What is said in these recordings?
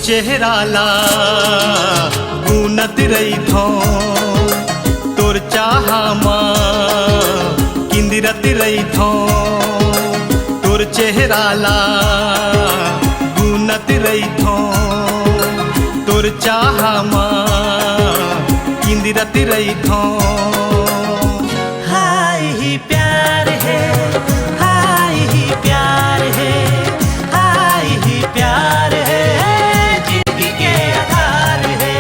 चेहरा ला गुनत रही थो तोर चाहा माँ किंदिरत रही थो तोर चेहरा ला गुनत रही थो तोर चाहा माँ किंदिरत रही थो। हाय ही प्यार है, हाय ही प्यार है, हाय ही प्यार है, जिंदगी के आधार है।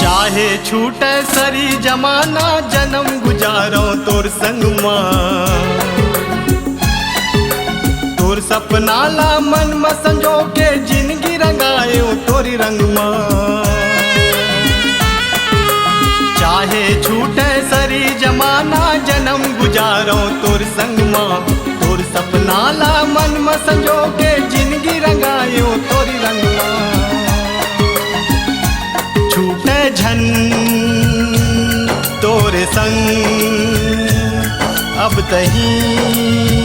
चाहे छूटे सरी जमाना जन्म गुजारो तोर संग माँ तोर सपना ला मन में संजो के जिंदगी रंगायो तोरी रंग माँ। चाहे छूटे सरी जमाना जन्म गुजारो तोर संग माँ तोर सपना ला मन में संजो के जिंदगी रंगायो तोरी रंग माँ। छूटे झन तोरे संग अब तही